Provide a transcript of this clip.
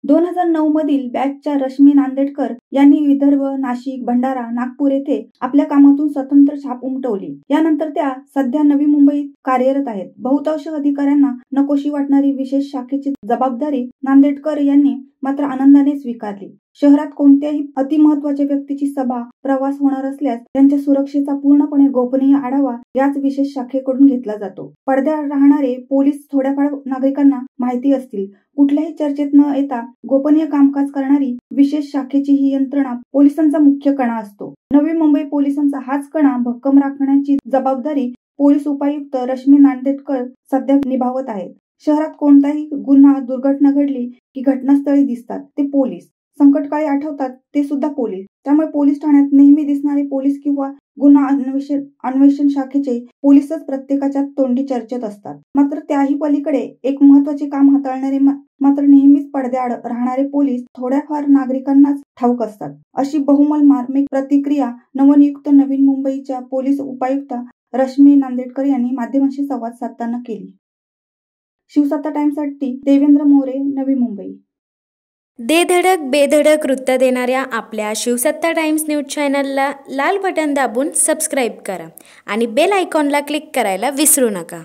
2009 मधील बॅचच्या रश्मी नांदेडकर यांनी विदर्भ, नाशिक, भंडारा, नागपूर येथे आपल्या कामातून स्वतंत्र छाप उमटवली। यानंतर त्या सध्या नवी मुंबईत कार्यरत आहेत। बहुतांश अधिकाऱ्यांना नकोशी वाटणारी विशेष शाखेची जबाबदारी नांदेडकर यांनी मात्र आनंदाने स्वीकारली। शहरात कोणत्याही अतिमहत्त्वाच्या व्यक्तीची सभा, प्रवास होणार असल्यास त्यांच्या सुरक्षेचा पूर्णपणे गोपनीय आढावा याच विशेष शाखेकडून घेतला जातो। पडद्याआड राहणारे पोलीस थोड्याफार नागरिकांना माहिती असतील। कुठल्याही चर्चेत न येता गोपनीय कामकाज करणारी विशेष शाखेची ही यंत्रणा पोलिसांचा मुख्य कणा असतो। नवी मुंबई पोलिसांचा हाच कणा भक्कम राखण्याची जबाबदारी पोलीस उपायुक्त रश्मी नांदेडकर सध्या निभावत आहेत। शहरात कोणताही गुन्हा, दुर्घटना घडली की घटनास्थळी दिसतात ते पोलीस, संकटकाळी आठवतात ते सुद्धा पोलीस। त्यामुळे पोलीस ठाण्यात नेहमी दिसणारे पोलीस किंवा गुन्हा अन्वेषण शाखेचे पोलीसच प्रत्येकाच्या तोंडी चर्चेत असतात। मात्र त्याही पलीकडे एक महत्त्वाचे काम हाताळणारे मात्र नेहमीच पडद्याआड राहणारे पोलीस थोड्याफार नागरिकांनाच ठाऊक असतात। अशी बहुमल मार्मिक प्रतिक्रिया नवनियुक्त नवी मुंबईच्या पोलीस उपायुक्त रश्मी नांदेडकर यांनी माध्यमांशी संवाद साधताना केली। शिवसत्ता टाइम्ससाठी देवेंद्र मोरे, नवी मुंबई। दे धडक बेधडक वृत्त देणाऱ्या आपल्या शिवसत्ता टाइम्स न्यूज चॅनलला लाल बटन दाबून सबस्क्राईब करा आणि बेल आयकॉनला क्लिक करायला विसरू नका।